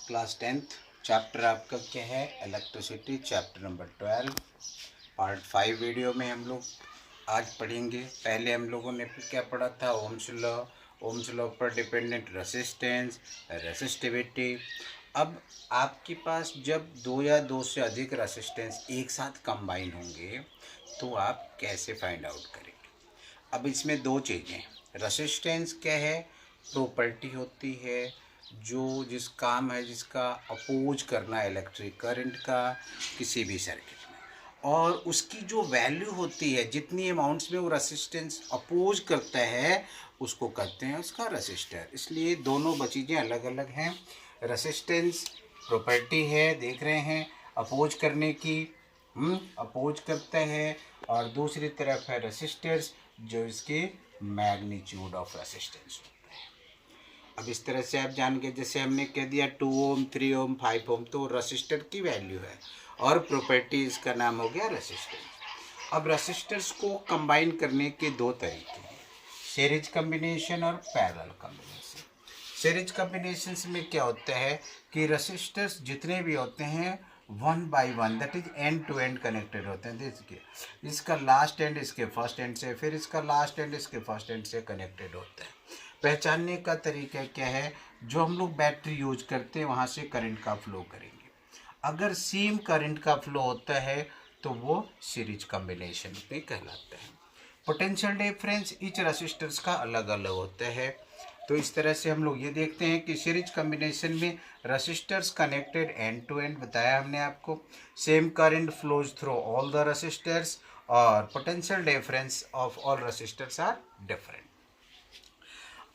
Class 10th chapter आपका क्या है, electricity, chapter number 12 part 5 video में हम लोग आज पढ़ेंगे। पहले हम लोगों ने क्या पढ़ा था, ओम्स लॉ पर डिपेंडेंट रेसिस्टेंस, रेसिस्टिविटी। अब आपके पास जब दो या दो से अधिक रेसिस्टेंस एक साथ कंबाइन होंगे तो आप कैसे फाइंड आउट करेंगे। अब इसमें दो चीज़ें, रेसिस्टेंस क्या है, प्रॉपर्टी होती है जो जिस काम है जिसका अपोज करना इलेक्ट्रिक करंट का किसी भी सर्किट में, और उसकी जो वैल्यू होती है, जितनी अमाउंट्स में वो रेसिस्टेंस अपोज करता है उसको कहते हैं उसका रेसिस्टर। इसलिए दोनों चीज़ें अलग अलग हैं। रेसिस्टेंस प्रॉपर्टी है, देख रहे हैं, अपोज करने की, अपोज करता है, और दूसरी तरफ है रेसिस्टर्स जो इसके मैग्नीट्यूड ऑफ रेसिस्टेंस होता है। अब इस तरह से आप जान गए, जैसे हमने कह दिया 2 ओम 3 ओम 5 ओम तो रेसिस्टर की वैल्यू है, और प्रॉपर्टी इसका नाम हो गया रेसिस्टेंस। अब रेसिस्टर्स को कंबाइन करने के दो तरीके हैं, सीरीज कम्बिनेशन और पैरेलल कम्बिनेशन। सीरीज कम्बिनेशन में क्या होता है कि रेसिस्टर्स जितने भी होते हैं 1 by 1 that is end to end connected होते हैं। देखिए, इसका लास्ट एंड इसके फर्स्ट एंड से, फिर इसका लास्ट एंड इसके फर्स्ट एंड से कनेक्टेड होता है। पहचानने का तरीका क्या है, जो हम लोग बैटरी यूज करते हैं वहाँ से करंट का फ्लो करेंगे। अगर सेम करंट का फ्लो होता है तो वो सीरीज कम्बिनेशन में कहलाता है। पोटेंशियल डिफरेंस ईच रेसिस्टर्स का अलग अलग होता है। तो इस तरह से हम लोग ये देखते हैं कि सीरीज कम्बिनेशन में resistors connected end to end, बताया हमने आपको, same current flows through all the resistors, और potential difference of all resistors are different.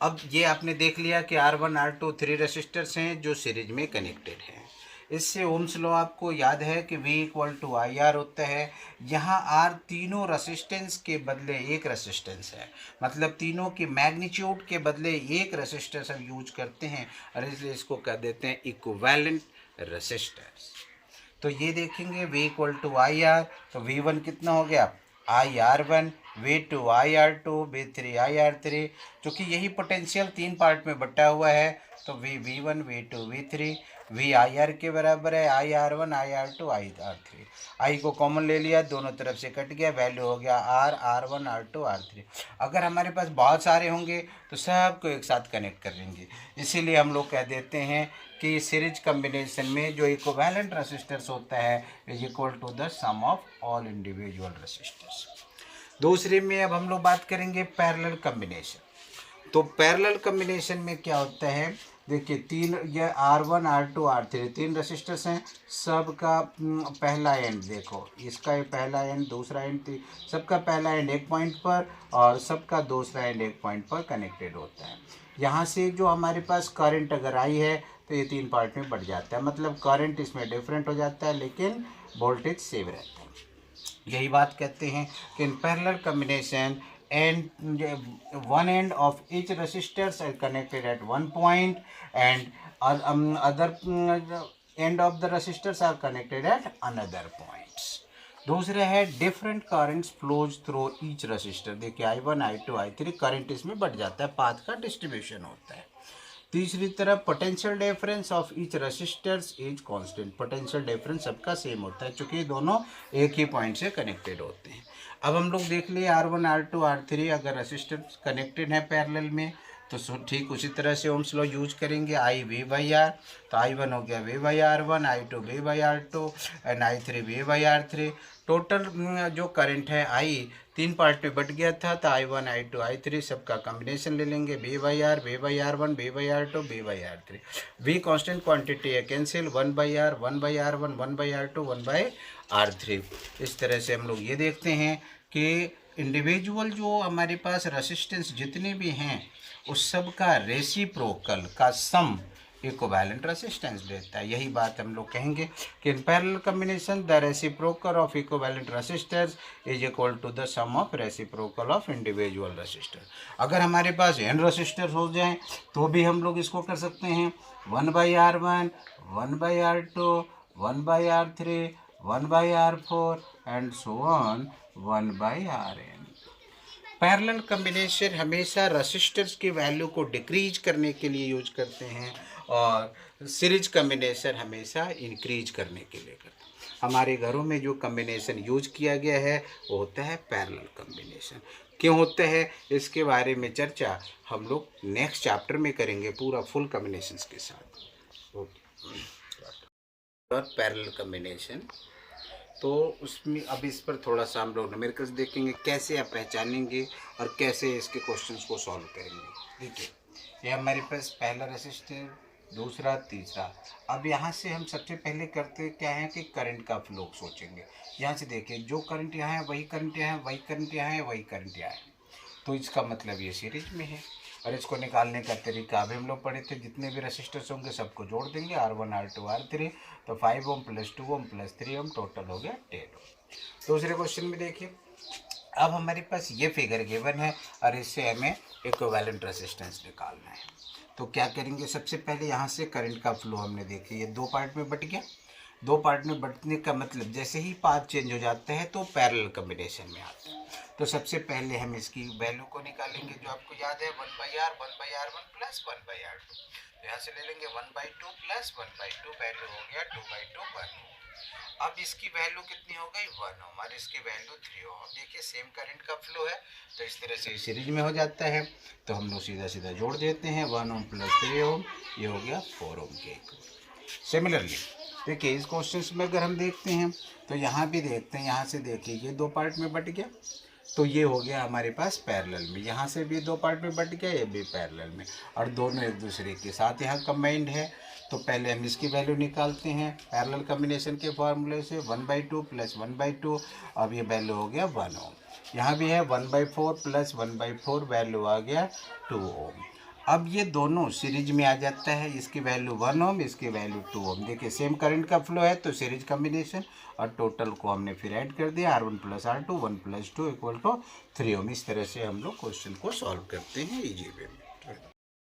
अब ये आपने देख लिया कि R1 R2 3 रेसिस्टर्स हैं जो सीरीज में कनेक्टेड हैं। इससे ओम्स लॉ आपको याद है कि V = IR होता है। यहाँ R तीनों रेसिस्टेंस के बदले एक रेसिस्टेंस है, मतलब तीनों की मैग्नीट्यूड के बदले एक रेसिस्टेंस हम यूज करते हैं, और इसलिए इसको कह देते हैं इक्विवेलेंट रेसिस्टर्स। तो ये देखेंगे V = IR, तो V1 कितना हो गया IR1, V2 IR2, V3 IR3। चूँकि यही पोटेंशियल तीन पार्ट में बटा हुआ है तो V1 V2 V3 V IR के बराबर है IR1 IR2 IR3। I को कॉमन ले लिया, दोनों तरफ से कट गया, वैल्यू हो गया R1 R2 R3। अगर हमारे पास बहुत सारे होंगे तो सबको एक साथ कनेक्ट कर लेंगे, इसीलिए हम लोग कह देते हैं कि सीरीज कम्बिनेशन में जो इक्विवेलेंट रेसिस्टर्स होता है is equal to the sum of all individual resistors. दूसरे में अब हम लोग बात करेंगे पैरेलल कम्बिनेशन। तो पैरेलल कम्बिनेशन में क्या होता है, देखिए तीन, ये R1 R2 R3 तीन रेसिस्टर्स हैं, सबका पहला एंड देखो, इसका पहला एंड, दूसरा एंड, सबका पहला एंड एक पॉइंट पर और सबका दूसरा एंड एक पॉइंट पर कनेक्टेड होता है। यहाँ से जो हमारे पास करंट अगर आई है तो ये तीन पार्ट में बढ़ जाता है, मतलब करंट इसमें डिफरेंट हो जाता है लेकिन वोल्टेज सेम रहता है। यही बात कहते हैं कि in parallel combination and one end of each resistors are connected at one point and other end of the resistors are connected at another points. दूसरा है different currents flows through each resistor. देखिए I1 I2 I3 current इसमें बढ़ जाता है, path का distribution होता है। तीसरी तरफ potential difference of each resistors is constant, potential difference सबका सेम होता है क्योंकि ये दोनों एक ही पॉइंट से कनेक्टेड होते हैं। अब हम लोग देख लिए R1 R2 R3 अगर रेसिस्टर्स कनेक्टेड है पैरेलल में तो ठीक उसी तरह से ओम्स लॉ यूज करेंगे, I/V/R, तो I1 हो गया V/R1, I2 V/R2 and I3 V/R3। Total जो करंट है I तीन पार्ट में बट गया था, तो I1 I2 I3 सबका कॉम्बिनेशन ले लेंगे, V/R V/R1 V/R2 V/R3। V constant quantity है, cancel, 1/R 1/R1 1/R2 1/R3। इस तरह से हम लोग ये देखते हैं कि इंडिविजुअल जो हमारे पास रेसिस्टेंस जितने भी हैं उस सब का रेसिप्रोकल का सम इक्विवेलेंट रेसिस्टेंस देता है। यही बात हम लोग कहेंगे कि in parallel combination the reciprocal of equivalent resistors is equal to the sum of reciprocal of individual resistor. अगर हमारे पास n रेसिस्टर हो जाएं तो भी हम लोग इसको कर सकते हैं 1/R1 1/R2 1/R3 1/R4 and so on 1/Rn। Parallel combination हमेशा रेसिस्टर्स की वैल्यू को डिक्रीज करने के लिए यूज करते हैं, और सीरीज कम्बिनेशन हमेशा इंक्रीज करने के लिए करते हैं। हमारे घरों में जो कम्बिनेशन यूज किया गया है वो होता है पैरेलल कम्बिनेशन। क्यों होता है इसके बारे में चर्चा हम लोग नेक्स्ट चैप्टर में करेंगे पूरा फुल कम्बिनेशंस के साथ। ओके, और पैरेलल कम्बिनेशन तो उसमें अब इस पर थोड़ा सा हम लोग न्यूमेरिकल्स देखेंगे, कैसे आप पहचानेंगे और कैसे इसके क्वेश्चंस को सॉल्व करेंगे। देखिए, ये हमारे पास पहला रेसिस्टर, दूसरा, तीसरा। अब यहाँ से हम सबसे पहले करते क्या है कि करंट का फ्लो सोचेंगे। यहाँ से देखिए, जो करंट यहाँ है वही करंट यहाँ है, वही करंट यहाँ है, वही करंट यहाँ है, तो इसका मतलब ये सीरीज में है। और इसको निकालने का तरीका अभी हम लोग पढ़े थे, जितने भी रेसिस्टर्स होंगे सबको जोड़ देंगे, R1 R2 R3, तो 5 ओम प्लस 2 ओम प्लस 3 ओम, टोटल हो गया 10 ओम। दूसरे क्वेश्चन में देखिए, अब हमारे पास ये फिगर गिवन है और इससे हमें इक्विवेलेंट रेजिस्टेंस निकालना है। तो क्या करेंगे, सबसे पहले यहाँ से करंट का फ्लो हमने देखी, ये दो पार्ट में बट गया। दो पार्ट में बटने का मतलब जैसे ही पाथ चेंज हो जाता है तो पैरेलल कम्बिनेशन में आता है। तो सबसे पहले हम इसकी वैल्यू को निकालेंगे, जो आपको याद है 1/R 1/R1 प्लस 1/R2। तो यहाँ से ले लेंगे 1/2 प्लस 1/2, वैल्यू हो गया 2/2 1 ओम। अब इसकी वैल्यू कितनी हो गई 1 ओम और इसकी वैल्यू 3 ओम। देखिए सेम करंट का फ्लो है तो इस तरह से सीरीज में हो जाता है। तो हम लोग सीधा सीधा जोड़ देते हैं, 1 ओम प्लस 3 ओम, ये हो गया 4 ओम के। सिमिलरली देखिए इस क्वेश्चन में अगर हम देखते हैं तो यहाँ भी देखते हैं, यहाँ से देखिए ये दो पार्ट में बट गया, तो ये हो गया हमारे पास पैरेलल में। यहाँ से भी दो पार्ट में बट गया, ये भी पैरेलल में, और दोनों एक दूसरे के साथ यहाँ कंबाइंड है। तो पहले हम इसकी वैल्यू निकालते हैं पैरेलल कम्बिनेशन के फार्मूले से, 1/2 प्लस 1/2, अब ये वैल्यू हो गया 1 ओम। यहाँ भी है 1/4 प्लस 1/4, वैल्यू आ गया 2 ओम। अब ये दोनों सीरीज में आ जाता है, इसकी वैल्यू 1 ओम, इसकी वैल्यू 2 ओम। देखिए सेम करंट का फ्लो है तो सीरीज कम्बिनेशन, और टोटल को हमने फिर ऐड कर दिया, R1 plus R2, 1 plus 2 equal to 3 ohm. इस तरह से हम लोग क्वेश्चन को सॉल्व करते हैं इजी वे में।